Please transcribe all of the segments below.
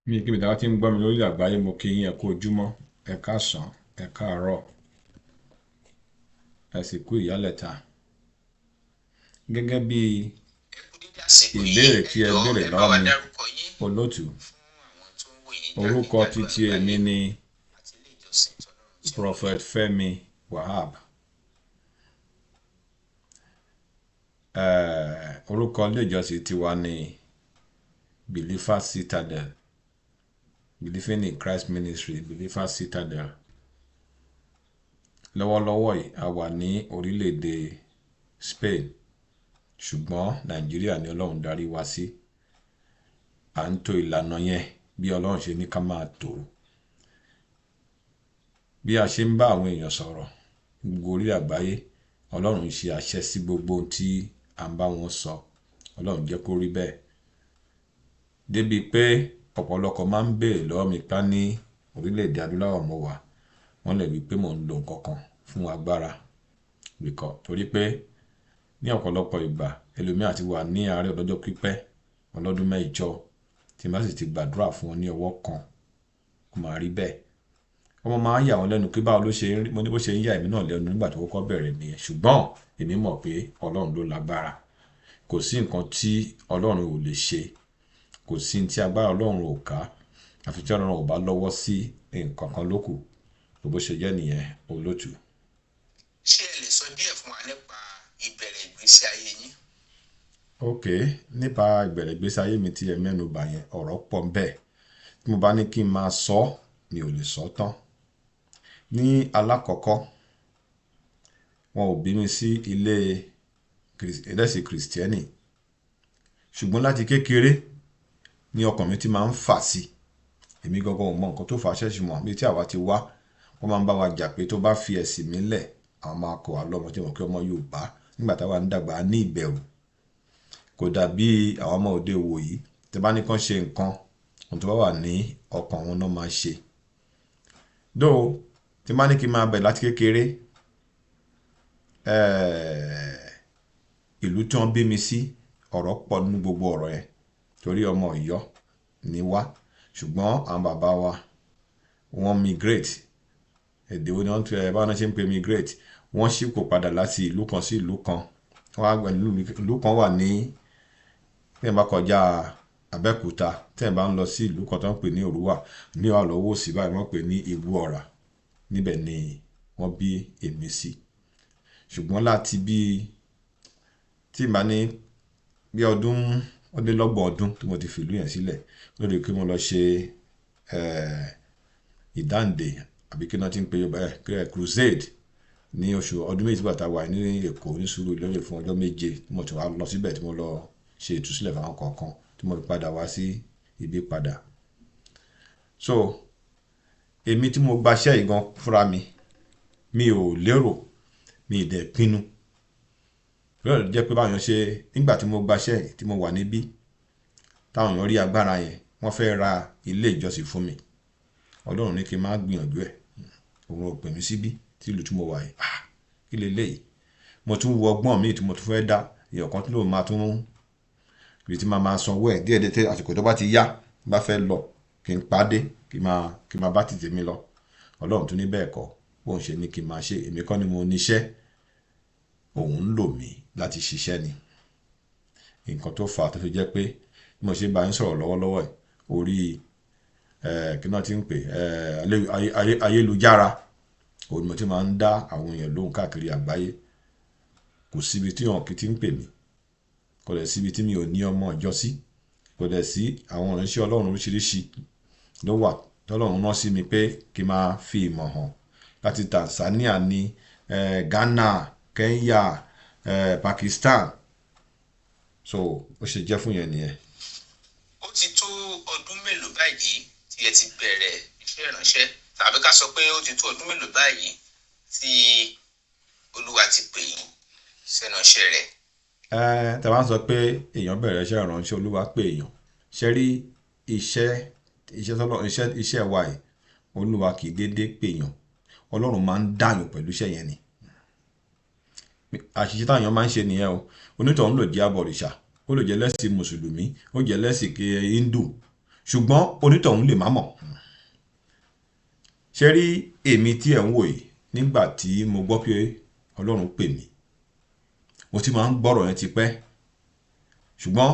Mi kí mi dára tí ń gbọ́ mi lórí àgbáyé, mo kí yín ẹ kú ojúmọ́, ẹ káàsán, ẹ káàárọ̀, ẹ sì kú ìyálẹ̀ta. Gẹ́gẹ́ bí ìbéèrè tí ẹ béèrè lọ́wọ́ mi, olótù, orúkọ títí èmi ni Prophet Fẹ́mi Wahab. Orúkọ ilé ìjọsìn tiwa ni Believers Citadel, Believing in Christ Ministry, Believers Citadel. Lọ́wọ́lọ́wọ́ yìí a wà ní orílẹ̀-èdè Spain, ṣùgbọ́n Nàìjíríà ni Ọlọ́run darí wa sí. À ń tò ìlànà yẹn bí Ọlọ́run ṣe ní ká máa tò. Bí a ṣe ń bá àwọn èèyàn sọ̀rọ̀ gbogbo orí àgbáyé, Ọlọ́run ṣe àṣẹ sí gbogbo ohun tí à ń bá wọn sọ. Ọlọ́run jẹ́ kó rí bẹ́ẹ̀. Débi pé ọ̀pọ̀lọpọ̀ máa ń béèrè lọ́wọ́ mi ká ní orílẹ̀-èdè adúláwọ̀ mo wà. Wọ́n lè rí pé mò ń lo nǹkan kan fún agbára. Torí pé ní ọ̀pọ̀lọpọ̀ ìgbà ẹlòmíràn ti wà ní àárẹ̀ ọlọ́jọ́ pípẹ́ ọlọ́dún mẹ́jọ tí má sì ti gbàdúrà fún wọn ní ọwọ́ kan kó máa rí bẹ́ẹ̀. Ọmọ máa ń yà wọ́n lẹ́nu pé báwo ló ṣe ń rí, mo ní bó ṣe ń yà èmi náà lẹ́nu nígbà tó kọ́kọ́ bẹ̀rẹ̀ nìyẹn, ṣùgbọ́n èmi mọ̀ pé Ọlọ́run ló lágbára. Kò sí nǹkan tí Ọlọ́run ò lè ṣe, kò sí ní tí agbára Ọlọ́run ò ká, àfi tí Ọlọ́run ò bá lọ́wọ́ sí nǹkan kan lókù. Bó ṣe jẹ́ nìyẹn, olótù. Ṣé ẹ lè sọ díẹ̀ fún wa nípa ìbẹ̀rẹ̀ ìgbésí ayé yín? Ok, nípa ìbẹ̀rẹ̀ ìgbésí ayé mi tí ẹ mẹ́nu bà yẹn, ọ̀rọ̀ pọ̀ bẹ́ẹ̀. Tí mo bá ní kí n máa sọ, mi ò lè sọ tán. Ní alákọ̀ọ́kọ́, wọn ò bí mi sí ilé ẹlẹ́sìn Kìrìsìtẹ́nì, ṣùgbọ́n láti kékeré ní ọkàn mi ti máa ń fà sí. Èmi gangan ò mọ nǹkan tó fà á, ṣẹ́ṣù mọ́ bí tí àwa ti wá, wọ́n máa ń bá wa jà pé tó bá fi ẹ̀sìn mi lẹ̀, àwọn máa kọ̀ wá lọ́mọ tí wọ́n kí ọmọ Yorùbá nígbà táwa ń dàgbà ní ìbẹ̀rù. Kò dàbí àwọn ọmọ òde wò yìí, tí bá ní kán ṣe nǹkan, ohun tó bá wà ní ọkàn wọn náà máa ṣe. Tí bá ní kí n máa bẹ̀ láti kékeré, ìlú tí wọ́n bí mi sí, ọ̀rọ̀ pọ̀ nínú gbogbo ọ̀rọ̀ yẹn torí ọmọ Ọ̀yọ́ ni wá, ṣùgbọ́n àwọn bàbá wa wọ́n migrate. Èdè wo ni wọ́n tún ẹ bá wọn ṣe ń pe migrate, wọ́n ṣípò padà láti ìlú kan sí ìlú kan. Ìlú kan wà ní tí ẹ̀ bá kọjá Abẹ́òkúta, tí ẹ̀ bá ń lọ sí ìlú kan tó ń pè ní Òrùwà, ní ọ̀lọ́wọ́ sí báyìí wọ́n pè ní Ìlú Ọ̀rà. Níbẹ̀ ni wọ́n bí èmi sí. Ṣùgbọ́n láti bí tí màá ní bí ọdún ọdínlọ́gbọ̀n ọdún tí mo ti fi ìlú yẹn sílẹ̀ lórí kí mo lọ ṣe ìdáǹdè àbí kí wọ́n ti ń pe Yorùbá crusade ní ọdún méjì gbàtà wà ní Èkó ní Sùúrùlérè fún ọjọ́ méje tí mo ti wá lọ síbẹ̀ tí mo lọ ṣe ìtúsílẹ̀ fún àwọn kọ̀ọ̀kan tí mo fi padà wá sí ibi padà. So èmi tí mo gbaṣẹ́ yìí gan fúnra mi ò lérò, mi ì dẹ̀ pinnu. Lọ́rọ̀ jẹ́ pé báwọn ṣe nígbà tí mo gbaṣẹ́ yìí tí mo wà níbí, táwọn èèyàn rí agbára yẹn, wọ́n fẹ́ ra ilé ìjọsìn fún mi. Ọlọ́run ní kí n máa gbìyànjú ẹ̀. Òun ò pè mí síbí tí ìlú tí mo wà yìí. Kí leléyìí? Mo tún wo ọgbọ́n mi tí mo tún fẹ́ dá. Èèyàn kan tí ló máa tún ibi tí máa sanwó ẹ̀ díẹ̀díẹ̀ tí àsìkò tó bá ti yá, bá fẹ́ lọ kí n pàdé kí n máa bá tètè mi lọ. Ọlọ́run tún ní bẹ́ẹ̀ kọ́, bóun ṣe ní kí n máa ṣe. Èmi kọ́ ni mo níṣẹ́, òun ń lò mí láti ṣiṣẹ́ ni. Nǹkan tó fà á tó fi jẹ́ pé bí mo ṣe bá yín sọ̀rọ̀ lọ́wọ́lọ́wọ́ yìí, orí kí wọ́n ti ń pè ayélujára, òun mo ti máa ń dá àwọn èèyàn lóhùn káàkiri àgbáyé. Kò síbi tí wọn kì í ti ń pè mí, kò dẹ̀ síbi tí mi ò ní ọmọ ìjọ sí, kò dẹ̀ sí àwọn ìránṣẹ́ Ọlọ́run oríṣiríṣi ló wà tọ́lọ́run rán sí mi pé kí n máa fi ìmọ̀ hàn láti Tanzania ní Ghana, Kenya, Pakistan. So ó ṣe jẹ́ fún yẹn nìyẹn. Ó ti tó ọdún mélòó báyìí tí ẹ ti bẹ̀rẹ̀ iṣẹ́ ìránṣẹ́, tàbí ká sọ pé ó ti tó ọdún mélòó báyìí tí Olúwa ti pè yín sẹ́nu iṣẹ́ rẹ̀? Tí a bá ń sọ pé èèyàn bẹ̀rẹ̀ iṣẹ́ ìránṣẹ́, Olúwa pè èèyàn. Ṣé rí iṣẹ́ wa yìí, Olúwa kì í dédé pè èèyàn. Ọlọ́run máa ń dáyàn pẹ̀lú iṣẹ́ yẹn ni. Àṣìṣe táwọn èèyàn máa ń ṣe nìyẹn o. Onítọ̀hún lò jẹ́ abọ̀rìṣà, ó lè jẹ́ lẹ́sìn mùsùlùmí, ó jẹ́ lẹ́sìn hindu, ṣùgbọ́n onítọ̀hún lè má mọ̀. Ṣé rí èmi tí ẹ̀ ń wò yìí, nígbà tí mo gbọ́ pé Ọlọ́run pè mí, mo ti máa ń gbọ́rọ̀ yẹn ti pẹ́, ṣùgbọ́n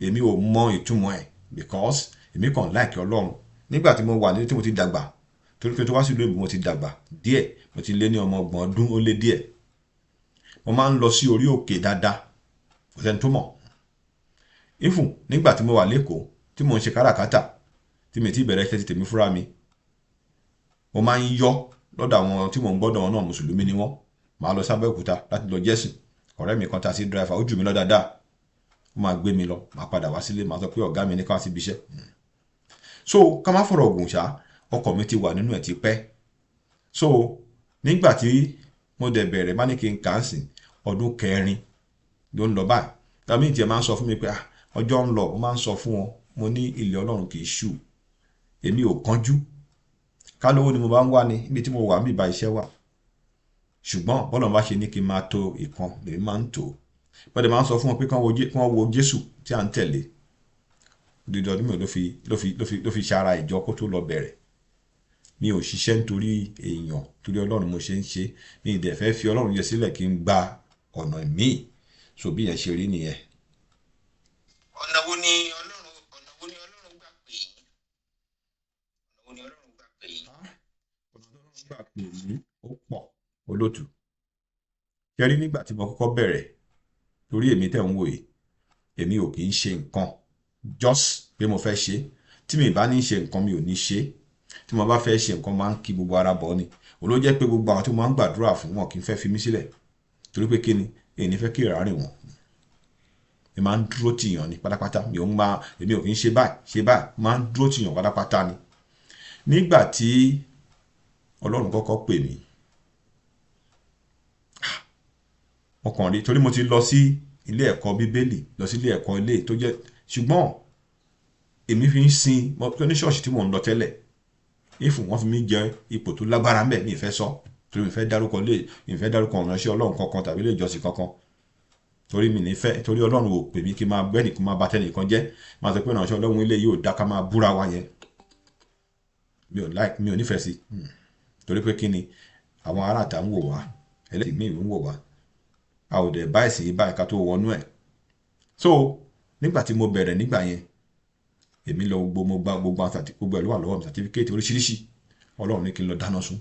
èmi ò mọ ìtumọ̀ ẹ̀ because èmi kàn like Ọlọ́run. Nígbà tí mo wà nílé tí mo ti dàgbà, torí pé tó wá sí ìlú èbó mo ti dàgbà díẹ̀, mo ti lé ní ọmọ ọgbọ̀n ọdún ó lé díẹ̀. Mo máa ń lọ sí orí òkè dáadáa, kò sẹ́ni tó mọ̀. Ifun nígbà tí mo wà lẹ́kọ̀ọ́ tí mo ń ṣe káràkátà, tí mi ti bẹ̀rẹ̀ iṣẹ́ ti tèmi fúnra mi, mo máa ń yọ lọ́dọ̀ àwọn tí mo ń gbọ́dọ̀ wọn náà mùsùlùmí ni wọ́n. Màá lọ sí Abẹ́òkúta láti lọ jẹ́sìn. Ọ̀rẹ́ mi kan taxi driver, ó jù mí lọ dáadáa. Ó máa gbé mi lọ, màá padà wá sílé, màá sọ pé ọ̀gá mi ní ká wá síbi iṣẹ́. So ká má fọ̀rọ̀ ògùn ṣá, ọkọ̀ mi ti wà nínú ẹ̀ ti pẹ́. So nígbà tí mo dẹ̀ bẹ̀rẹ̀ bá ní kí n kà á sìn, ọdún kẹrin ló ń lọ báyìí. Tàbí ìtì ẹ̀ máa ń sọ fún mi pé ọjọ́ ń lọ, ó máa ń sọ fún wọn, mo ní ilẹ̀ Ọlọ́run kì í ṣú. Èmi ò kánjú. Ká lówó ni mo bá ń wá ní ibi tí mo wà ń bíbá iṣẹ́ wà. Ṣùgbọ́n bọ́lọ̀ bá ṣe ní kí n máa to ìkan lèmi máa ń tò. Bọ́dẹ̀ máa ń sọ fún wọn pé kí wọ́n wo Jésù tí à ń tẹ̀lé. Odidi ọdún mi ló fi ṣara ìjọ kó tó lọ bẹ̀rẹ̀. Mi ò ṣiṣẹ́ nítorí èèyàn, torí Ọlọ́run mo ṣe ń ṣe. Mi ì dẹ̀ fẹ́ fi Ọlọ́run yẹ sílẹ̀ kí n gba ọ̀nà míì. So bí yẹn ṣe rí nìyẹn. Ọ̀nà wo ni Ọlọ́run gbà pè yín? Ọ̀nà wo ni Ọlọ́run gbà pè yín? Ọ̀nà tó ń gbà pè mí ó pọ̀ olótù. Ṣé rí nígbà tí mo kọ́kọ́ bẹ̀rẹ̀, torí èmi tẹ̀ ń wò yìí, èmi ò kì í ṣe nǹkan just pé mo fẹ́ ṣe. Tí mi bá ní ṣe nǹkan mi ò ní ṣe. Tí mo bá fẹ́ ṣe nǹkan máa ń kí gbogbo ara bọ̀ ni. Oló jẹ́ pé gbogbo àwọn tí mo máa ń gbàdúrà fún wọn kì í fẹ́ fi mí sílẹ̀. Torí pé kí ni, èyí ní fẹ́ kí ìrárìn wọn. Èmi máa ń dúró tìyàn ní pátápátá. Èmi ò kì í ṣe báyìí, máa ń dúró tìyàn pátápátá ni. Nígbà tí Ọlọ́run kọ́kọ́ pè mí, ọkàn rí, torí mo ti lọ sí ilé ẹ̀kọ́ bíbélì, lọ sí ilé ẹ̀kọ́ ilé tó jẹ́, ṣùgbọ́n èmi fi ń sin ní ṣọ́ọ̀ṣì tí mò ń lọ tẹ́lẹ̀. Ifun wọ́n fi mí jẹ ipò tó lágbára ń bẹ̀, mi ì fẹ́ sọ, torí mi fẹ́ dárúkọ ìránṣẹ́ Ọlọ́run kankan tàbí ilé ìjọsìn kankan. Torí mi ní fẹ́, torí Ọlọ́run ò pè mí kí n máa bẹ́ẹ̀ nìkan máa bá tẹ́nìkan jẹ́. Máa sọ pé ìránṣẹ́ Ọlọ́run ilé yóò dá ká máa búra wa yẹn. Mi ò nífẹ̀ẹ́ sí. Torí pé kí ni, àwọn ará àtà ń wò wá, ẹlẹ́sìn míì ń wò wá. A ò dẹ̀ báyìí sí báyìí ká tó wọnú ẹ̀. So nígbà tí mo bẹ̀rẹ̀ nígbà yẹn, èmi lọ mo gba gbogbo ẹ̀ ló wà lọ́wọ́ mi, certificate oríṣiríṣi. Ọlọ́run ní kí n lọ dáná sun.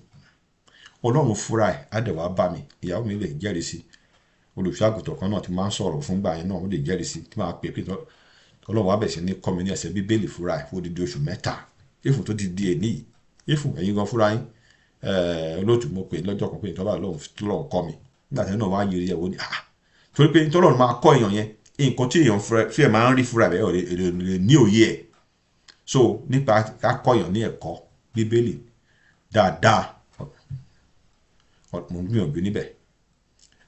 Ọlọ́run fúnra ẹ̀ á dẹ̀ wá bá mi, ìyàwó mi lè jẹ́rìí sí. Olùṣọ́àgùntàn kan náà ti máa ń sọ̀rọ̀ fún gbà yẹn náà, ó lè jẹ́rìí sí, tí máa pè pé Ọlọ́run wá bẹ̀ sí ní kọ́ mi ní ẹsẹ̀ bíbélì fúnra ẹ̀ fún odidi oṣù 3. Ifun tó ti di èní yìí, ifun ẹ̀yin gan fúnra yín, olóòtú mo pè lọ́jọ́ kan pé ìtọ́lá Ọlọ́run kọ́ mi. Nígbà tí náà wá yiri ẹ̀wọ̀ ni, torí pé Ọlọ́run máa kọ́ èèyàn yẹn, nǹkan tí èèyàn fẹ́ máa ń rí fúnra ẹ̀ lè ní òye ẹ̀. So nípa ká kọ́ èèyàn ní ẹ̀kọ́ bíbélì dáadáa, mo ń gbìyànjú níbẹ̀.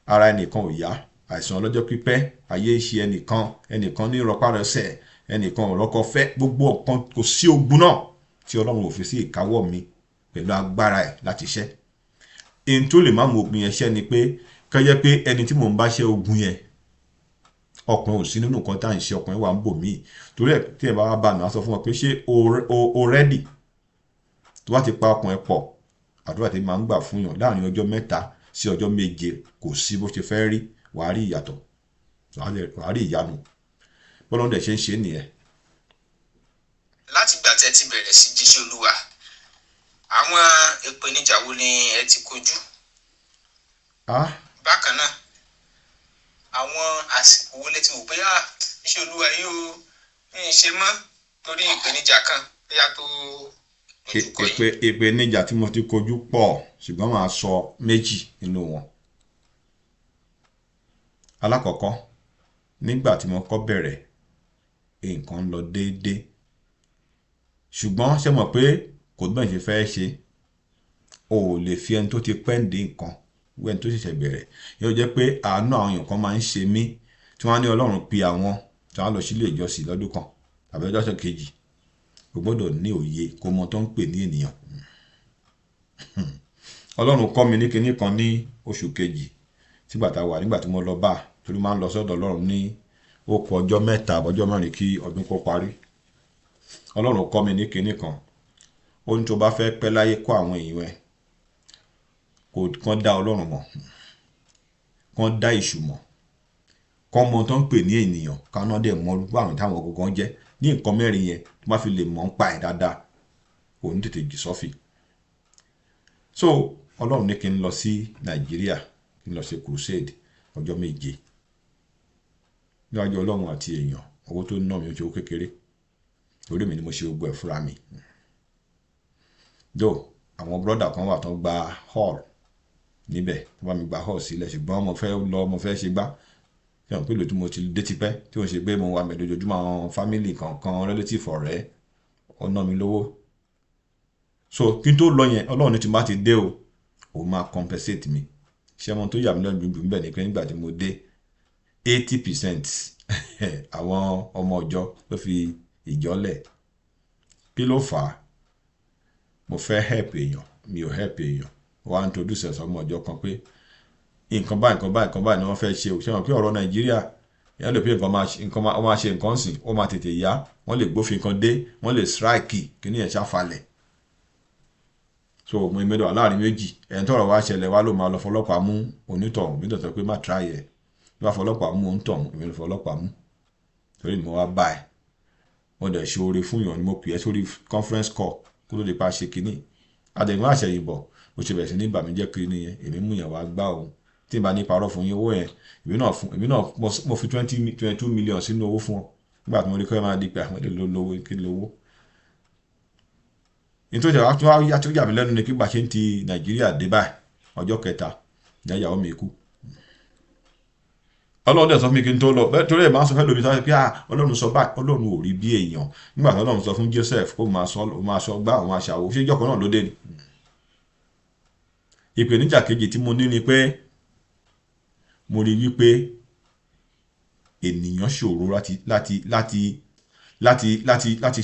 Ara ẹnìkan ò yá, àìsàn ọlọ́jọ́ pípẹ́, ayé ṣe ẹnìkan ní rọpárọsẹ̀, ẹnìkan ò rọ́kọ fẹ́, gbogbo ọ̀kan kò sí ogun náà tí Ọlọ́run ò fi sí ìkáwọ́ mi pẹ̀lú agbára ẹ̀ láti ṣẹ́. Èyí tó lè má mú ogun yẹn ṣẹ́ ni pé kẹ́jẹ́ pé ẹni tí mò ń bá ṣẹ́ ogun yẹn, ọkùnrin ò sí nínú nǹkan tá à ń ṣe, ọkùnrin wà ń bò míì. Torí ẹ̀ tí ẹ bá wá bá mi, á sọ fún wọn pé ṣé o rẹ́dì? Tó bá ti pa ọkùnrin pọ̀, àdúrà tí máa ń gbà fún yàn láàrin ọjọ́ 3 sí ọjọ́ 7, kò sí bó ṣe fẹ́ rí, wàá rí ìyàtọ̀, wàá rí ìyanu. Bọ́lá dẹ̀ ṣe ń ṣe nìyẹn. Láti ìgbà tẹ́ ti bẹ̀rẹ̀ sí jíṣẹ́ Olúwa, àwọn ìpèníjà wo ni ẹ ti kojú? Bákan náà, àwọn àsìkò wo lẹ ti wò pé iṣẹ́ Olúwa yìí ò ń ṣe mọ́ torí ìpèníjà kan bóyá tó dojúkọ yìí? Ìpèníjà tí mo ti kojú pọ̀, ṣùgbọ́n màá sọ méjì nínú wọn. Alákọ̀ọ́kọ́, nígbà tí mo kọ́ bẹ̀rẹ̀, nǹkan ń lọ déédéé. Ṣùgbọ́n ṣé mọ̀ pé kò gbọ́n ṣe fẹ́ ṣe, o ò lè fi ẹni tó ti pẹ́ǹdé nǹkan wé ẹni tó ṣẹ̀ṣẹ̀ bẹ̀rẹ̀. Yóò jẹ́ pé àánú àwọn èèyàn kan máa ń ṣe mí, tí wọ́n á ní Ọlọ́run pe àwọn tí wọ́n á lọ sí ilé ìjọsìn lọ́dún kan tàbí ọjọ́ kejì. O gbọ́dọ̀ ní òye kó mọ tó ń pè ní ènìyàn. Ọlọ́run kọ́ mi ní kinní kan ní oṣù kejì nígbà tí mo lọ bá, torí máa ń lọ sọ́dọ̀ Ọlọ́run ní ó kù ọjọ́ mẹ́ta àbọ̀jọ́ mẹ́rin kí ọdún kó parí. Ọlọ́run kọ́ mi ní kinní kan, ó ní tó bá fẹ́ pẹ́ láyé kó àwọn èèyàn ẹ̀ kàn dá Ọlọ́run mọ̀, kàn dá èṣù mọ̀, kàn mọ tó ń pè ní ènìyàn, káná dẹ̀ mọ orúkọ àwọn táwọn gangan jẹ́. Ní nǹkan mẹ́rin yẹn tó bá fi lè mọ̀ ń pa ẹ̀ dáadáa, kò ní tètè jì sọ́fì. So Ọlọ́run ní kí n lọ sí Nàìjíríà, kí n lọ ṣe crusade ọjọ́ 7 níwájú Ọlọ́run àti èèyàn. Owó tó ná mi ó ṣe owó kékeré, orí mi ni mo ṣe gbogbo ẹ̀ fúnra mi. Àwọn brọ́dà kan wà tó gba hall níbẹ̀, tó bá mi gba hall sílẹ̀, ṣùgbọ́n mo fẹ́ ṣe gbá fi hàn pé lòtí mo ti dé tipẹ́ tí wọ́n ṣe pé mo wà mẹ́ lójoojúmọ́ àwọn family kankan relative ọ̀rẹ́ ọ̀nà mi lówó. So kí n tó lọ yẹn, Ọlọ́run ní tí bá ti dé o, ó máa compensate mi. Ṣé ọmọ tó yà mí lẹ́nu dùn bẹ́ẹ̀ ni pé nígbà tí mo dé 80% àwọn ọmọ ọjọ́ ló fi ìjọ lẹ̀. Kí ló fà á? Mo fẹ́ help èèyàn, mi ò help èèyàn. Wọ́n á introduce ẹ̀sọ́ ọmọ ọjọ́ kan pé nǹkan báyìí ni wọ́n fẹ́ ṣe. Ṣé wọn pé ọ̀rọ̀ Nàìjíríà yẹn lè pé nǹkan máa ṣe nǹkan sìn, ó máa tètè yá, wọ́n lè gbófin kan dé, wọ́n lè strike kí ní ẹ̀ ṣàfalẹ̀. So mo ìmẹ́dọ̀ láàrin méjì, ẹ̀yìn tọ́rọ̀ wá ṣẹlẹ̀ wá ló máa lọ fọlọ́pàá mú onítọ̀hún, mi dọ̀tọ̀ pé má try ẹ̀. Bí wọ́n fọlọ́pàá mú onítọ̀hún, èmi ló fọlọ́pàá mú. Torí ni mo wá bá ẹ̀. Wọ́n dẹ̀ ṣe oore fún yàn ni mo pè é sórí conference call kó ló lè pa ṣe kínní. Adẹ̀gbọ́n àṣẹyìnbọ̀, ó ṣe bẹ̀rẹ̀ sí ní ìbàmíjẹ́ kiri nìyẹn, èmi mú yàn wá gbá òun. Tí n bá ní parọ́ fún yín owó yẹn, èmi náà mo fi 22 million sínú owó fún ọ. Nígbà tí mo rí kọ́ ẹ máa di pé àwọn èdè lówó kí lówó. Nítorí tó yà mí lẹ́nu ni kí bá ṣe ń ti Nàìjíríà dé báyìí ọjọ́ kẹta ìyá ìyàwó mi kú. Ọlọ́run dẹ̀ sọ fún mi kí n tó lọ, torí ẹ̀ máa ń sọ fẹ́ lómi sáré pé Ọlọ́run sọ báyìí, Ọlọ́run ò rí bí èèyàn. Nígbà tí Ọlọ́run sọ fún Joseph kó máa sọ gbá àwọn aṣàwò, ṣé ìjọkọ̀ náà ló dé ni? Ìpèníjà kejì tí mo ní ni pé mo rí wípé ènìyàn ṣòro láti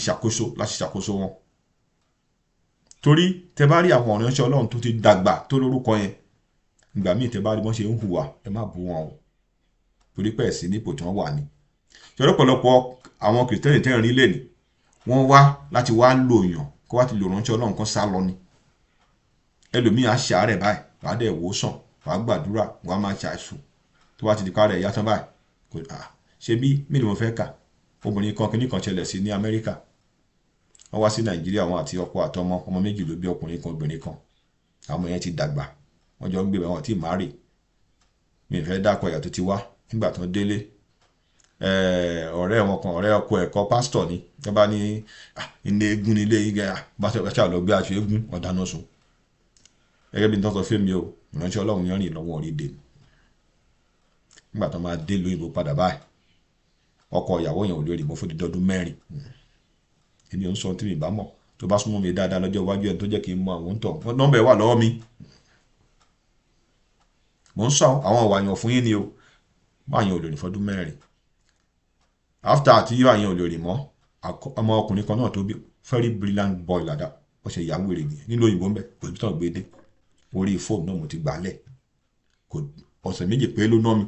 ṣàkóso wọn. Torí tẹ bá rí àwọn ìránṣẹ́ Ọlọ́run tó ti dàgbà tó lórúkọ yẹn, ìgbà míì tẹ bá rí wọ́n ṣe ń hùwà, ẹ má bú wọn o. Torí pé ẹ̀sìn nípò tí wọ́n wà ní. Ṣọ̀rọ̀ pọ̀lọpọ̀ àwọn kìrìtẹ́nì tẹ́rìn rí lè ní, wọ́n wá láti wá lò yàn kó wá ti lò ránṣẹ́ Ọlọ́run kan sá lọ ni. Ẹlòmíì á ṣàárẹ̀ báyìí, wàá dẹ̀ wò sàn, wàá gbàdúrà, wàá máa ṣàìsùn. Tó bá ti di kárẹ̀ ìyá tán báyìí, ṣe bí mí ni mo fẹ́ kà. Obìnrin kan kìíní kan ṣẹlẹ̀ sí ní Amẹ́ríkà. Wọ́n wá sí Nàìjíríà, wọn àti ọkọ àtọmọ, ọmọ méjì ló bí, ọkùnrin kan obìnrin kan. Àwọn yẹn ti dàgbà, wọ́n jọ ń gbé wọn tí màárì. Mi ò fẹ́ dákọ̀ ìyà tó ti wá nígbà tó délé. Ọ̀rẹ́ wọn kan, ọ̀rẹ́ ọkọ ẹ̀kọ́ pásítọ̀ ni. Wọ́n bá ní ilé eégún nílé igẹ bá lọ gbé aṣọ eégún ọ̀dáná sun. Gẹ́gẹ́ bí n tán sọ fún mi o, ìránṣẹ́ Ọlọ́run yẹn rìn lọ́wọ́ orí dè. Nígbà tó máa dé lóyìnbó padà báyìí, ọkọ ìyàwó yẹn ò lè rí mọ́ fún dídọ́dún 4. Èmi ò ń sọ tí mi bá mọ̀, tó bá súnmọ́ mi dáadáa lọ́jọ́ iwájú ẹni tó jẹ́ kí n mọ àwọn tọ̀, nọ́mbà ẹ̀ wà lọ́wọ́ mi. Mo ń sọ àwọn ìwà yàn fún yín ni o, máa yàn ò lè rìn fọ́dún 4. After àti yíwá yẹn ò lè rìn mọ́, ọmọ ọkùnrin kan náà tó bí very brilliant boy ládà, ó ṣe ìyàwó rẹ̀ nìyẹn nílò òyìnbó ń bẹ̀, kò sí tán gbé dé. Orí fóònù náà mo ti gbálẹ̀, ọ̀sẹ̀ méjì pé ló ná mi.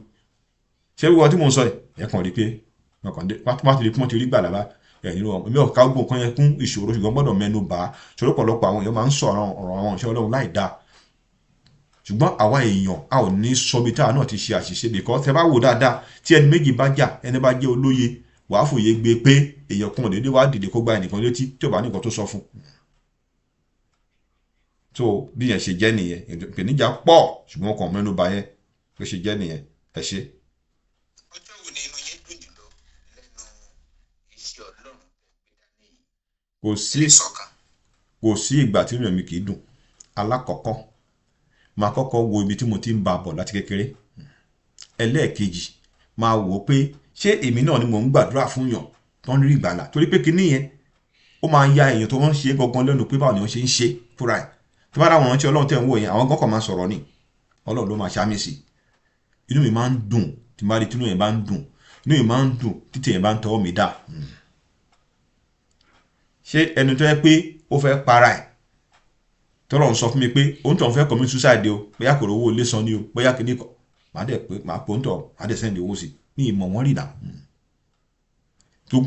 Ṣé wíwọ tí mo ń sọ ẹ̀ kàn rí pé wọ́n ti rí pé wọ́n ti rí gbàlá bá nínú ọmọ mi ò ká gbogbo nǹkan yẹn kún ìṣòro, ṣùgbọ́n gbọ́dọ̀ mẹ́nu bà á. Ṣòro pọ̀lọpọ̀ àwọn èèyàn máa ń sọ ọ̀rọ̀ àwọn ìṣẹ́ Ọlọ́run láì dáa. Ṣùgbọ́n àwa èèyàn a ò ní sọ bí táwa náà ti ṣe àṣìṣe bìkọ́ tẹ bá wò dáadáa tí ẹni méjì bá jà, ẹni bá jẹ́ olóye wàá fòye gbé pé èèyàn kan dédé wá dìde kó gba ẹnìkan létí tí ò bá ní nǹkan tó sọ fún. So bí yẹn ṣe jẹ́ nìyẹn, ìpèníjà pọ̀ ṣùgbọ́n kàn mẹ́nu bà yẹn bó ṣe jẹ́ nìyẹn. Ẹ ṣé. Ọjọ́ wo ni inú yín dùn jùlọ lẹ́nu iṣẹ́ Ọlọ́run gbé dání yìí? Kò sí ìgbà tí inú mi kì í dùn. Alákọ̀ọ́kọ́ máa kọ́kọ́ wo ibi tí mo ti ń bá bọ̀ láti kékeré. Ẹlẹ́ẹ̀kejì máa wò pé ṣé èmi náà ni mò ń gbàdúrà fún yàn tó ń rí ìgbàlà, torí pé kinní yẹn ó máa ya èèyàn tó ń ṣe gangan lẹ́nu pé báwo ni wọ́n ṣe ń ṣe fúnra ẹ̀. Tí bá dáwọn rántí Ọlọ́run tẹ̀ ń wò yẹn, àwọn gan kan máa sọ̀rọ̀ ni, Ọlọ́run ló máa ṣámì sí. Inú mi máa ń dùn tí bá rí tí inú yẹn bá ń dùn, inú mi máa ń dùn títí yẹn bá ń tọwọ́ mi dà. Ṣé ẹni tó yẹ pé ó fẹ́ para ẹ̀ tọ́lọ́run sọ fún mi pé òun tó ń fẹ́ commit suicide o, bóyá kò rówó ilé san ni o, bóyá kìíní kan, máa dẹ̀ pé máa pò ń tọ̀, máa dẹ̀ sẹ́ndì owó sí ní ìmọ̀ wọ́n rí nà. tó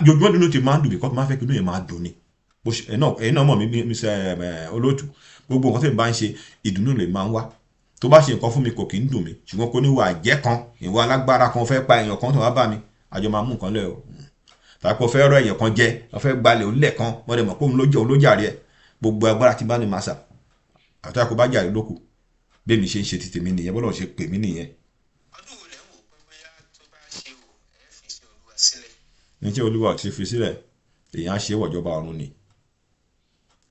jojúmọ́ nínú ti máa ń dùn because máa fẹ́ kí inú yẹn máa dùn ni ẹ̀yin náà mọ̀ mí olóòtú gbogbo nǹkan tí mo bá ń ṣe ìdùnnú lè máa ń wá tó bá ṣe nǹkan fún mi kò kì í dùn mí ṣùgbọ́n kò ní wà jẹ́ kan ìwà alágbára kan fẹ́ pa èèyàn kan tó wá bá mi àjọ máa mú nǹkan lẹ̀ o tàbí kò fẹ́ rọ èèyàn kan jẹ wọ́n fẹ́ gbalẹ̀ onílẹ̀ kan wọ́n dẹ̀ mọ̀ pé òun ló jàre ẹ̀ gbogbo agbára tí bá ní màsà àti àkóbá jàre lókù bẹ́ẹ̀ mi ṣe ń ṣe ti tèmi nìyẹn bọ́lá ṣe pè mí nìyẹn. ọdún wo lẹ́ wò pé bóyá tó bá ṣe wò ẹ́ fi ṣe olúwa sílẹ̀. ní tí olúwa ti fi sílẹ̀ èèyàn á ṣe wọ̀jọba ọ̀run ni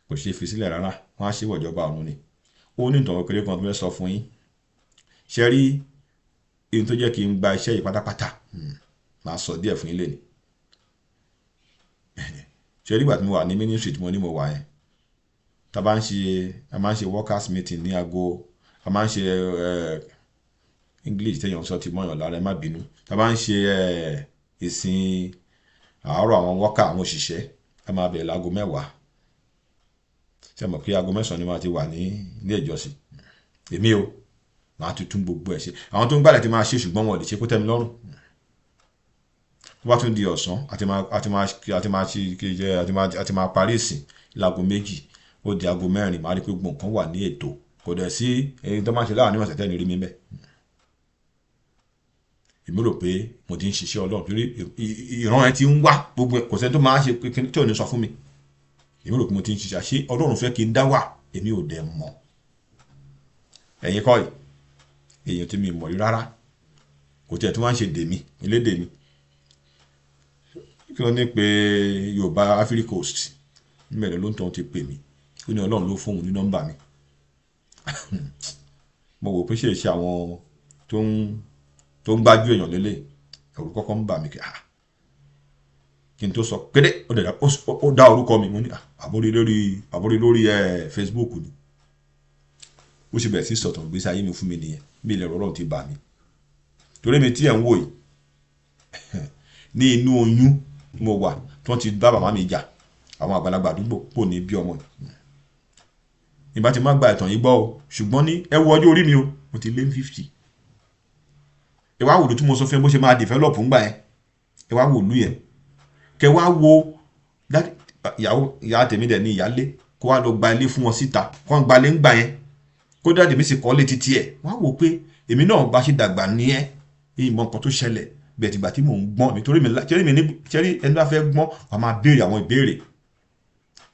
kò ṣe fi sílẹ̀ rárá wọ́n á ṣe wọ̀jọba ọ̀run ni ó ní ìtàn kékeré kan tó fẹ́ sọ fún yín ṣe rí ohun tó jẹ́ kí n gba iṣẹ́ yìí pátápátá máa sọ díẹ̀ fún yín lẹ́nu ṣe rí ìgbà tí mo wà ní ministry tí mo ní mo wà yẹn a máa ń ṣe workers meeting ní aago a máa ń ṣe English téèyàn sọ ti mọ̀yàn lára ẹ má bínú a máa ń ṣe ìsìn àárọ̀ àwọn worker àwọn òṣìṣẹ́ a máa bẹ̀rẹ̀ láago 10 ṣe mọ̀ pé aago 9 ni wọ́n ti wà ní ilé ìjọsìn èmi o máa tuntun gbogbo ẹ̀ ṣe àwọn tó ń gbàlẹ̀ ti máa ṣe ṣùgbọ́n wọn ò lè ṣe kó tẹ́ mi lọ́rùn tó bá tún di ọ̀sán àti máa parí ìsìn láago 2 ó di aago 4 máa rí pé gbogbo nǹkan wà ní ètò kò dẹ̀ sí èyí tó máa ṣe láàrin ọ̀sẹ̀ tẹ́ni rí mi bẹ́ẹ̀ èmi rò pé mo ti ń ṣiṣẹ́ Ọlọ́run torí ìran ẹ ti ń wá gbogbo kò sẹ́ni tó máa ṣe pé tí ò ní sọ fún mi èmi rò pé mo ti ń ṣiṣẹ́ ṣé Ọlọ́run fẹ́ kí n dá wà èmi ò dẹ̀ mọ̀ ẹ̀yin kọ́ yìí èèyàn tí mi mọ̀ rí rárá kò tiẹ̀ tó máa ń ṣe dèmi elédè mi kí wọ́n ní pé Yorùbá Africa Coast níbẹ̀rẹ̀ ló ń tọ́ ti pè mí ó ní Ọlọ́run ló fóun ní nọ́mbà mi mo wò pé ṣe àwọn tó ń gbájú èèyàn lélẹ̀ ẹ̀rù kọ́kọ́ ń bà mí kí n tó sọ kéde ó dá orúkọ mi mo ní àbórí lórí Facebook ni ó sì bẹ̀rẹ̀ sí sọ̀tàn gbèsè ayé mi fún mi nìyẹn bí ilẹ̀ Ọlọ́run ti bà mí torí mi tí ẹ̀ ń wò yìí ní inú oyún mo wà tí wọ́n ti bá bàbá mi jà àwọn àgbàlagbà àdúgbò kò ní bí ọmọ ìbá ti má gba ìtàn yìí gbọ́ o ṣùgbọ́n ní ẹ wo ọjọ́ orí mi o mo ti lé 50 ìwà wòlú tí mo sọ fún ẹ bó ṣe máa develop ńgbà yẹn ìwà wòlú yẹn kẹ wá wo ìyá tèmi dẹ̀ ní ìyálé kó wá lọ gba ilé fún wọn síta kó wọn gbalé ńgbà yẹn kó dáàdì mi sì kọ́ lé títí ẹ̀ wá wò pé èmi náà bá ṣe dàgbà ní ẹ́ ìmọ̀ nǹkan tó ṣẹlẹ̀ bẹ́ẹ̀ tìgbà tí mò ń gbọ́n mi torí ṣẹ́rí ẹni bá fẹ́ gbọ́n wà máa béèrè àwọn ìbéèrè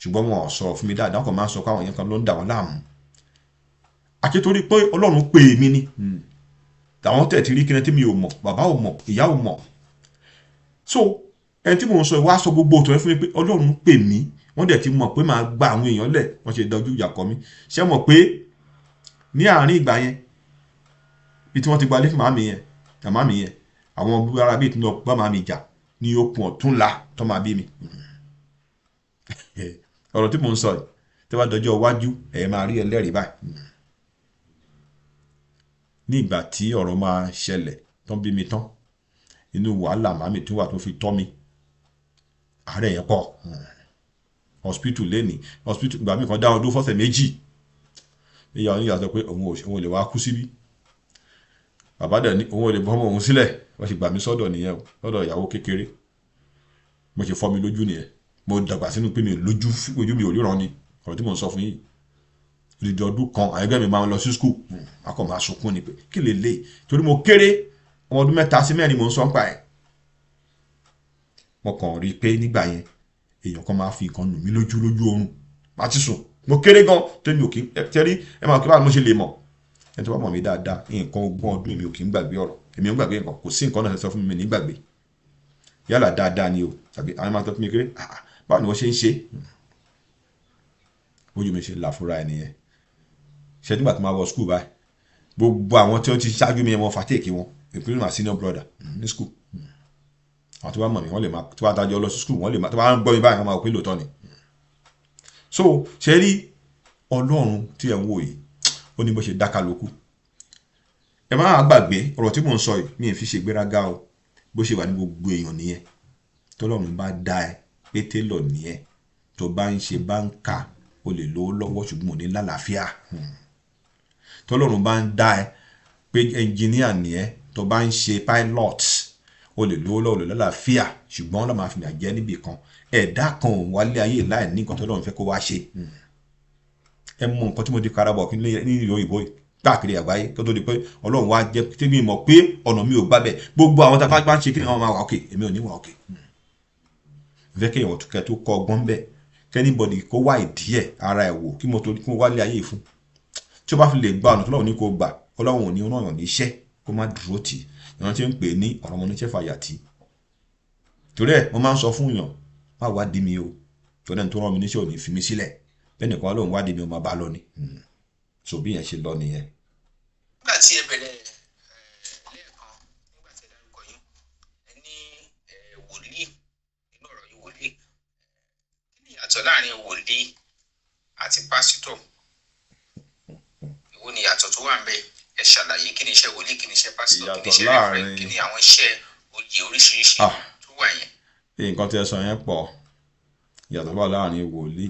ṣùgbọ́n wọn ò sọ fún mi dáadáa wọn máa ń sọ pé àwọn yẹn kan ló ń dà wọ́n láàmú àti torí pé Ọlọ́run pè mí ni àwọn tẹ̀ ti rí kíni tí mi ò mọ̀ bàbá ò mọ̀ ìyá ò mọ̀ so ẹni tí mò ń sọ wá sọ gbogbo òtò ẹ fún mi pé Ọlọ́run pè mí wọ́n dẹ̀ ti mọ̀ pé máa gba àwọn èèyàn lẹ̀ wọ́n ṣe dojú ìjà kọ mí ṣé mọ̀ pé ní àárín ìgbà yẹn bí tí wọ́n ti gbalé fún màmí yẹn àwọn ará bíi tí wọ́n bá màmí jà ní okùn ọ̀túnla tó máa bí mi ọ̀rọ̀ tí mò ń sọ yìí tí wọ́n dọjọ́ iwájú ẹ̀ máa rí ẹlẹ́rìí báyìí ní ìgbà tí ọ̀rọ̀ máa ṣẹlẹ̀ tán bí mi tán inú wàhálà màmí tí wà tó fi tọ́ mi àárẹ̀ yẹn pọ̀ hospital lẹ́ni hospital ìgbà mi kan dá ọdún fọ́sẹ̀ 2 ìyá oníyà sọ pé òun ò lè wá kú síbí bàbá dẹ̀ ní òun ò lè bọ́ ọmọ òun sílẹ̀ wọ́n sì gbà mí sọ́dọ̀ nìyẹn lọ́dọ̀ ìyàwó kékeré mo ṣe fọ́ mi lójú nìyẹn mo dàgbà sínú pé mi ojú mi ò ríran ni ọ̀rọ̀ tí mo ń sọ fún yìí ìdí ọdún kan àyẹ̀gbẹ́ mi máa ń lọ sí skul akọ̀ máa sunkún ni pé kí lè lè torí mo kéré ọmọ ọdún 3 sí 4 mo ń sọ ń pa ẹ̀ mo kàn rí i pé nígbà yẹn èèyàn kan máa fi nǹkan nù mí lójú oorun má ti sùn mo kéré gan tẹ́mi ò kí tẹ́rí ẹ máa kí báwo mo ṣe lè mọ̀ ẹ tó bá mọ̀ mí dáadáa nǹkan ogún ọdún èmi ò kí ń gbàgbé ọ̀rọ̀ èmi ò ń gbàgbé nǹkan kò sí nǹkan náà sọ fún mi ní gbàgbé yálà dáadáa ni o tàbí àwọn máa tọ́ fún mi kéré báwo ni wọ́n ṣe ń ṣe bójú mi ṣe là fúnra ẹ nìyẹn ṣe nígbà tó máa wọ skul báyìí gbogbo àwọn tí wọ́n ti ṣáájú mi wọn fàtẹ́ẹ̀kì wọn including my senior brother ní skul àwọn tó bá mọ̀ mí wọ́n lè máa tó bá dájọ́ lọ sí skul wọ́n lè máa tó bá ń gbọ́ mi báyìí wọ́n máa pín lóòótọ́ ni so ṣe rí Ọlọ́run tí ẹ̀ ń wò yìí ó ní bó ṣe dáká lókù ẹ má gbàgbé ọ̀rọ̀ tí mò ń sọ yìí mi ì fi ṣe gbéraga o bó ṣe wà ní gbogbo èèyàn nìyẹn tọ́lọ́run bá dá ẹ pé télọ̀ nìyẹn tó bá ń ṣe báńkà o lè lówó lọ́wọ́ ṣùgbọ́n ò ní lálàáfíà tọ́lọ́run bá ń dá ẹ pé ẹnjìníà nìyẹn tó bá ń ṣe pilot o lè lówó lọ́wọ́ lè lálàáfíà ṣùgbọ́n Ọlọ́run máa fi ìyà jẹ níbì kan ẹ̀dá kan ò wálé ayé láì ní nǹkan tó Ọlọ́run fẹ́ kó wá ṣe ẹ mọ nǹkan tí mo di karabọ̀ kí ní ìlú òyìnbó káàkiri àgbáyé tó di pé Ọlọ́run wá jẹ́ tí mi mọ̀ pé ọ̀nà mi ò gbábẹ̀ gbogbo àwọn tá a bá ń ṣe kí ni wọ́n máa wà òkè èmi ò ní wà òkè fẹ́ kí èèyàn tó kọ́ ọgbọ́n bẹ́ẹ̀ kẹ́nìbọ̀dì kó wá ìdí ẹ̀ ara ẹ̀ wò kí mo wálé ayé fún tí o bá fi lè gba ọ̀nà tó lọ́wọ́ ní kó gbà Ọlọ́run ò ní ọ̀nà ní iṣẹ́ kó má dúró tì ìran tí ń pè ní ọ̀rọ̀ ọmọ oníṣẹ́ fàyàtì torí ẹ̀ mo máa ń sọ fún yàn má wá dí mi o torí ẹni tó rán mi níṣẹ́ ò ní fi mi sílẹ̀ bẹ́ẹ̀ nìkan lóun wá dí mi ó máa bá lọ ni so bí yẹn ṣe lọ nìyẹn. nígbà tí ẹ bẹ̀rẹ̀ lẹ́ẹ̀kan nígbà tí ẹ dárúkọ yín ẹ ní wòlíì nínú ọ̀rọ̀ yìí wòlíì kí ni ìyàtọ̀ láàrin wòlíì àti pásítọ̀ èwo ni ìyàtọ̀ tó wà ń bẹ ẹ ṣàlàyé kí ni iṣẹ́ wòlíì kí ni iṣẹ́ pásítọ̀ kí ni iṣẹ́ rẹ̀fẹ̀rẹ̀ kí ni àwọn iṣẹ́ oyè oríṣiríṣi tó wà yẹn. nǹkan tí ẹ sọ yẹn pọ̀ ìyàtọ̀ wà láàrin wòlíì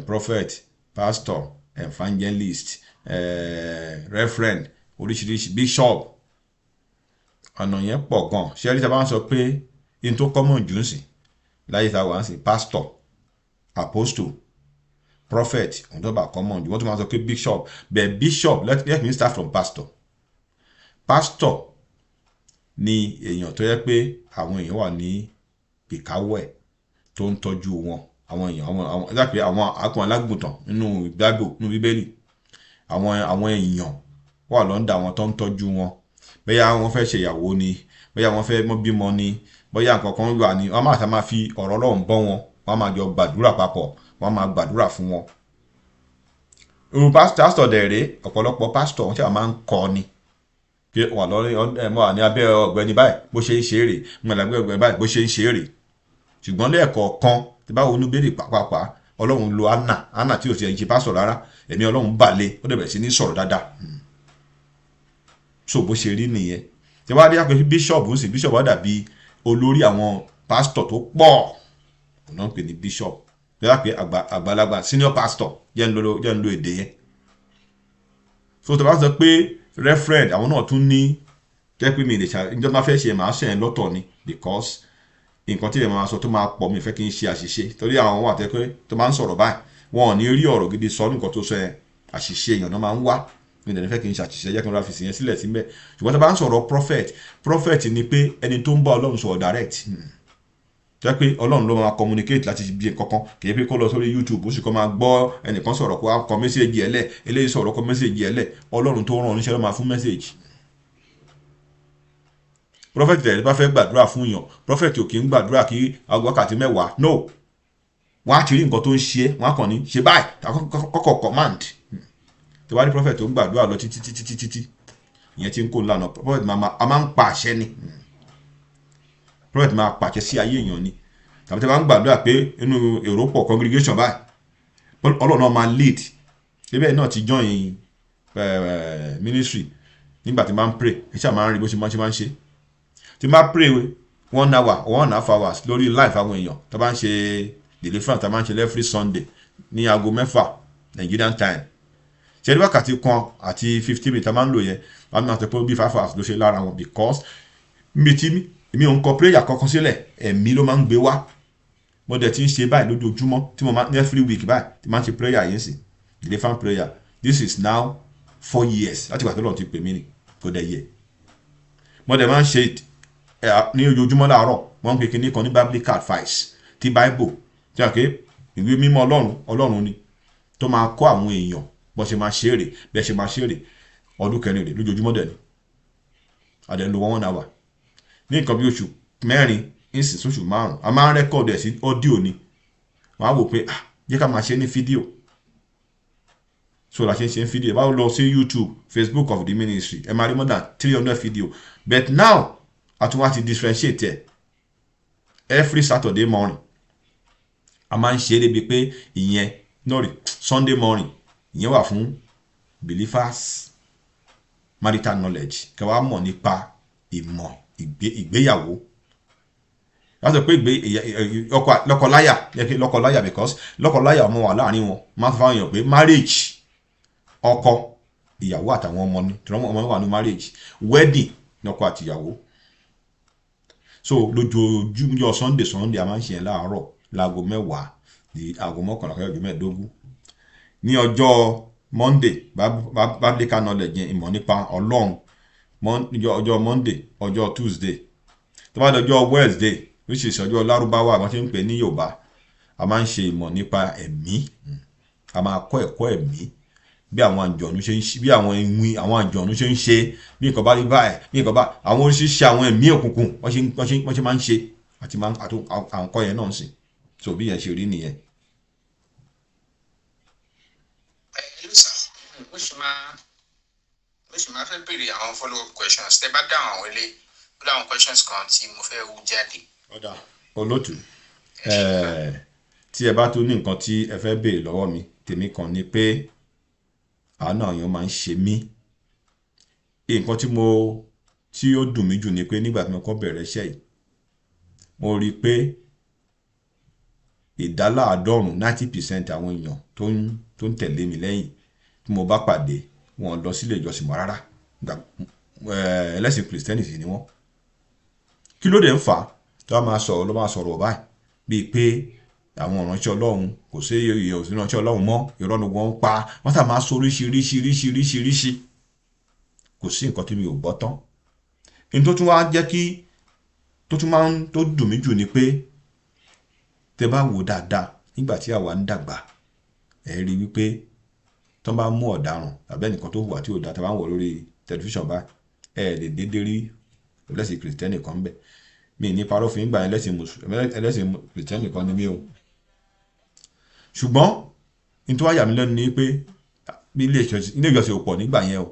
prophet pastor evangelist reverend oríṣiríṣi bishop ọ̀nà yẹn pọ̀ gan ṣé ẹ̀rí tí a bá ń sọ pé in tó common jù ń sìn láyé tá a wà ń sìn pastor apostle prophet ohun tó bá common jù wọ́n tó máa sọ pé bishop but bishop let me start from pastor. Pastor ni èèyàn tó yẹ pé àwọn èèyàn wà ní ìkáwọ́ ẹ̀ tó ń tọ́jú wọn àwọn èèyàn àwọn dápẹ́ àwọn akọ alágùntàn nínú Bible nínú Bíbélì àwọn èèyàn wà lọ́ndà àwọn tó ń tọ́jú wọn bóyá wọ́n fẹ́ ṣe ìyàwó ni bóyá wọ́n fẹ́ bímọ ni bóyá nǹkan kan wà ní wọ́n máa fi ọ̀rọ̀ Ọlọ́run bọ́ wọn wọ́n máa jọ gbàdúrà papọ̀ wọ́n máa gbàdúrà fún wọn. irú pásítọ̀ dẹ̀rẹ́ ọ̀pọ̀lọpọ̀ pásítọ̀ wọ́n ṣáà máa ń kọ́ ni pé wà lórí wà ní abẹ́ ọ̀gbẹ́ni báyìí bó ṣe ń ṣe èrè mo lábẹ́ ọ̀gbẹ́ni báyìí bó ṣe ń ṣe èrè ṣùgbọ́n lẹ́ẹ̀kọ̀ọ̀kan tí báwo inú béèrè pàápàá Ọlọ́run lo Anna tí ò ti ẹ̀ ṣe pásítọ̀ rárá ẹ̀mí Ọlọ́run bà lé ó dẹ̀ bẹ̀rẹ̀ sí ní sọ̀rọ̀ dáadáa so bó ṣe rí nìyẹn tí wọ́n á rí àpè bíṣọ̀bù ń sìn bíṣọ̀bù wá dàbí olórí àwọn pásítọ̀ tó pọ̀ ọ̀nà ń pè ní bíṣọ̀bù tí wọ́n á pè àgbàlagbà senior pastor jẹ́ ń lo èdè yẹn so tó bá sọ pé referend àwọn náà tún ní jẹ́ pé mi lè ìjọba máa fẹ́ ṣe màá ṣe ẹ̀ lọ́tọ̀ ni because nǹkan tí ẹ̀ máa sọ tó máa pọ̀ mi fẹ́ kí n ṣe àṣìṣe torí àwọn wà tẹ́ pé tó máa ń sọ̀rọ̀ báyìí wọn ò ní rí ọ̀rọ̀ gidi sọ nǹkan tó sọ ẹ̀ àṣìṣe èèyàn náà máa ń wá mi lè fẹ́ kí n ṣe àṣìṣe jẹ́ kí n ra fi sí yẹn sílẹ̀ síbẹ̀ ṣùgbọ́n tó bá ń sọ̀rọ̀ prophet ni pé ẹni tó ń bá Ọlọ́run sọ̀rọ̀ direct jẹ́ pé Ọlọ́run ló máa communicate láti bí kankan kì í pé kó lọ sórí YouTube ó sì kọ́ máa gbọ́ ẹnìkan sọ̀rọ̀ kó kọ mẹ́sẹ̀gì ẹ̀lẹ̀ eléyìí sọ̀rọ̀ kọ mẹ́sẹ̀gì ẹ̀lẹ̀ Ọlọ́run tó rán oníṣẹ́ ló máa fún mẹ́sẹ̀gì. Prophet tẹ̀lé bá fẹ́ gbàdúrà fún yàn prophet ò kì í gbàdúrà kí wákàtí mẹ́wàá no wọ́n á ti rí nǹkan tó ń ṣe wọ́n á kàn ní ṣe báyìí kọ́kọ́ command tí wàá rí prophet tó ń gbàdúrà lọ títí ìyẹn tí ń kó ńlànà prophet máa ń pa àṣẹ ni prophet máa pàṣẹ sí ayé èèyàn ni tàbí tí wọ́n ń gbàdúrà pé inú èrò pọ̀ congregation báyìí Ọlọ́run náà máa lead ibẹ̀ náà ti join ministry nígbà tí máa ń pray ẹ ṣáà máa ń rí bó ṣe máa ń ṣe tí máa pray 1 hour or 1.5 hours lórí live àwọn èèyàn tó bá ń ṣe deliverance tó bá ń ṣe every Sunday ní aago 6 Nigerian time ṣe ní wákàtí kan àti 15 minutes máa ń lò yẹn wọ́n máa tẹ́ pé bí 5 hours ló ṣe lára wọn because èmi ò ń kọ prayer kankan sílẹ̀ ẹ̀mí ló máa ń gbé wá mo dẹ̀ ti ń ṣe báyìí lójoojúmọ́ tí mo máa every week báyìí tí máa ń ṣe prayer yẹn sí deliverance prayer this is now 4 years láti ìgbà tó lọ́n ti pè mí ni kò dẹ̀ yẹ mo dẹ̀ máa ń ṣe ní ojoojúmọ́ láàárọ̀ wọ́n ń pè kíní kan ní biblical advice ti Bible tí a pé ìwé mímọ́ Ọlọ́run ni tó máa kọ́ àwọn èèyàn bó ṣe máa ṣe èrè bẹ́ẹ̀ ṣe máa ṣe èrè ọdún kẹrin rẹ̀ lójoojúmọ́ dẹ̀ ni àdẹ̀ ń lo 1 hour ní nǹkan bí oṣù 4 ìsìn oṣù 5 a máa ń rẹ́kọ̀dù ẹ̀ sí ọ́díò ni wọ́n á wò pé jẹ́ ká máa ṣe ní fídíò so la ṣe ń ṣe ní fídíò báwo lọ sí YouTube Facebook of the ministry ẹ máa rí more than 300 video but now a tún wá ti differentiate ẹ̀ every Saturday morning a máa ń ṣe é débi pé ìyẹn Sunday morning ìyẹn wà fún believers marital knowledge kẹwàá mọ̀ nípa ìmọ̀ ìgbéyàwó wọ́n sọ pé lọ́kọláya because lọ́kọláya ọmọ wà láàrin wọn máa fún àwọn èèyàn pé marriage ọkọ ìyàwó àtàwọn ọmọ ni tí ọmọ wà ní marriage wedding ní ọkọ àti ìyàwó so lójoojúmọ́ Sunday a máa ń ṣe yẹn láàárọ̀ láago 10 di aago 11 kọjá 15 ní ọjọ́ Monday biblical knowledge yẹn ìmọ̀ nípa Ọlọ́run ọjọ́ Monday ọjọ́ Tuesday tó bá dọjọ́ Wednesday which is ọjọ́ Lárúbáwá àwọn tí ń pè ní Yorùbá a máa ń ṣe ìmọ̀ nípa ẹ̀mí a máa kọ́ ẹ̀kọ́ ẹ̀mí bí àwọn àjọ̀nú ṣe ń ṣe bí àwọn ìwìn àwọn àjọ̀nú ṣe ń ṣe bí nǹkan bá rí báyìí bí nǹkan bá àwọn oríṣiríṣi àwọn ẹ̀mí òkùnkùn wọ́n ṣe máa ń ṣe àti àwọn kọ́ yẹn náà sì so bí yẹn ṣe rí nìyẹn. mo sì máa fẹ́ béèrè àwọn follow up questions tẹ́ bá dáhùn àwọn ilé ó láwọn questions kan tí mo fẹ́ wú jáde. ọ̀dà olótù tí ẹ bá tó ní nǹkan tí ẹ fẹ́ béèrè lọ́wọ́ mi tèmi kan ni pé àánú àyàn máa ń ṣe mí nǹkan tí ó dùn mí jù ni pé nígbà tí mo kọ́ bẹ̀rẹ̀ iṣẹ́ yìí mo rí i pé ìdáláàádọ́rùn 90% àwọn èèyàn tó ń tẹ̀lé mi lẹ́yìn tí mo bá pàdé wọn lọ sílé ìjọsìn mọ́ rárá ẹlẹ́sìn kìrìsìtẹ́nì sì ni wọ́n kí ló dé ń fà á tó bá máa sọ̀rọ̀ báyìí bíi pé àwọn ìránṣẹ́ Ọlọ́run kò sí ìránṣẹ́ Ọlọ́run mọ́ irọ́ ni wọ́n ń pa wọ́n sà máa sọ oríṣiríṣi kò sí nǹkan tí mi ò gbọ́ tán ní tó tún wá jẹ́ kí tó dùn mí jù ni pé tẹ bá wò dáadáa nígbà tí àwa ń dàgbà ẹ rí wípé tó bá mú ọ̀daràn tàbí ẹnìkan tó hùwà tí ò dá tẹ bá ń wò lórí tẹlifíṣàn báyìí ẹ lè dédé rí ẹlẹ́sìn kìrìsìtẹ́nì kan bẹ́ẹ̀ mi ní parọ́ fún ìgbà ẹlẹ́sìn kìrìsìtẹ́nì kan ní mí o ṣùgbọ́n ní tó wá yà mí lẹ́nu ni pé ilé ìjọsìn ò pọ̀ nígbà yẹn o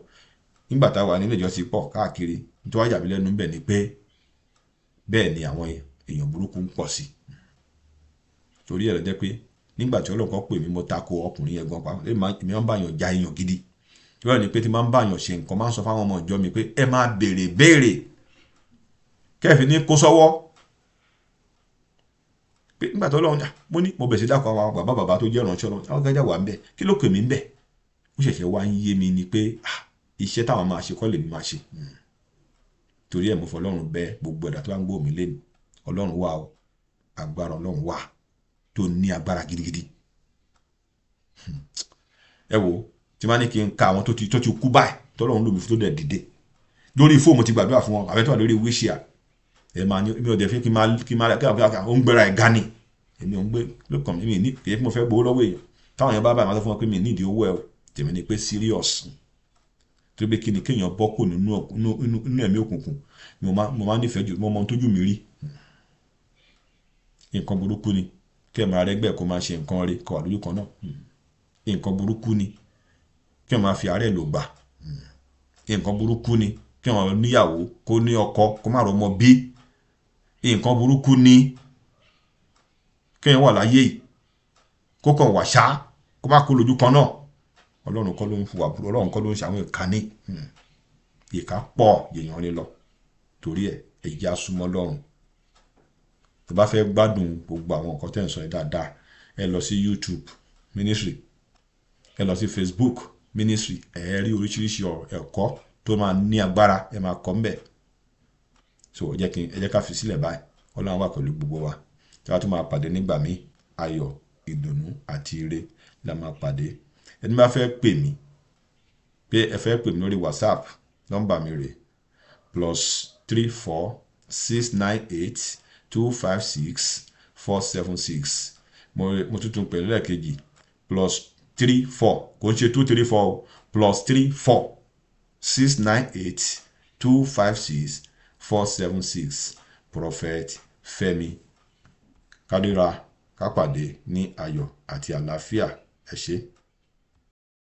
nígbà táwa ní ilé ìjọsìn pọ̀ káàkiri ní tó wá yà mí lẹ́nu bẹ́ẹ̀ ni pé bẹ́ẹ̀ ni àwọn èèyàn burúkú ń pọ̀ sí torí ẹ̀ lọ jẹ́ pé nígbà tí ọlọ́kọ̀ pè mí mo tako ọkùnrin yẹn gan pa èmi máa ń báyàn ja èèyàn gidi tí wọ́n ní pé tí máa ń báyàn ṣe nǹkan máa ń sọ fáwọn ọmọ ìjọ mi pé ẹ máa béèrè kẹ́ẹ̀fì ní kó sọ́wọ́ pé nígbà tí Ọlọ́run mo ní mo bẹ̀ sí dákọ̀ àwọn bàbá tó jẹ́ ìrànṣẹ́ Ọlọ́run àwọn gájà wà ń bẹ̀ kí ló pè mí ń bẹ̀ ó ṣẹ̀ṣẹ̀ wá ń yé mi ni pé iṣẹ́ táwọn máa ṣe kọ́ lèmi máa ṣe torí ẹ̀ mo fọ Ọlọ́run bẹ̀ gbogbo ẹ̀dá tó bá ń gbọ́ mi lẹ́nu Ọlọ́run wà o agbára Ọlọ́run wà tó ní agbára gidigidi ẹ wo tí máa ní kí n ka àwọn tó ti kú báyìí tọ́lọ́run lómi fún tó dẹ̀ dìde lórí fóòmù ti gbàdúrà fún wọn àbẹ́tọ́ lórí wíṣíà ẹ máa ní mi ò dẹ̀ fi kí n máa ó ń gbéra ẹ̀ gani èmi ò ń gbé lókàn mi ní èyí mo fẹ́ gbowó lọ́wọ́ èèyàn táwọn èèyàn bá báyìí máa sọ fún wọn pé mi nídìí owó ẹ o tèmi ni pé serious tó gbé kí ni kéèyàn bọ́ kò nínú ẹ̀mí òkùnkùn mo máa nífẹ̀ẹ́ jù mo mọ tójú mi rí nǹkan burúkú ni kí ẹ máa rẹ́gbẹ́ kó máa ṣe nǹkan rí kó wà lójú kan náà nǹkan burúkú ni kí ẹ máa fi àárẹ̀ lò gbà nǹkan burúkú ni kí ẹ máa níyàwó kó ní ọkọ kó má rọmọ bí nǹkan burúkú ni kí ẹ wà láyé yìí kó kàn wà ṣá kó má kó lójú kan náà Ọlọ́run kọ́ ló ń fùwà burú Ọlọ́run kọ́ ló ń ṣàwọn ìkànnì ìka pọ̀ èèyàn lè lọ torí ẹ jẹ́ á súnmọ́ Ọlọ́run tó bá fẹ́ gbádùn gbogbo àwọn nǹkan tẹ́ ń sọ dáadáa ẹ lọ sí YouTube ministry ẹ lọ sí Facebook ministry ẹ rí oríṣiríṣi ẹ̀kọ́ tó máa ní agbára ẹ máa kọ́ mbẹ̀ so ẹ jẹ́ ká fi sílẹ̀ báyìí Ọlọ́run wà pẹ̀lú gbogbo wa tí wàá tún máa pàdé nígbà míì ayọ̀ ìdùnnú àti ire la máa pàdé ẹni bá fẹ́ pè mí pé ẹ fẹ́ pè mí lórí WhatsApp nọ́mbà mi rè +34 698 256 476 mo tuntun pẹ̀lú lẹ́ẹ̀kejì +34 kò ń ṣe 234 +34 698 256 476 Prophet Fẹ́mi kádìrá kápàdé ní ayọ̀ àti àlàáfíà ẹ ṣé.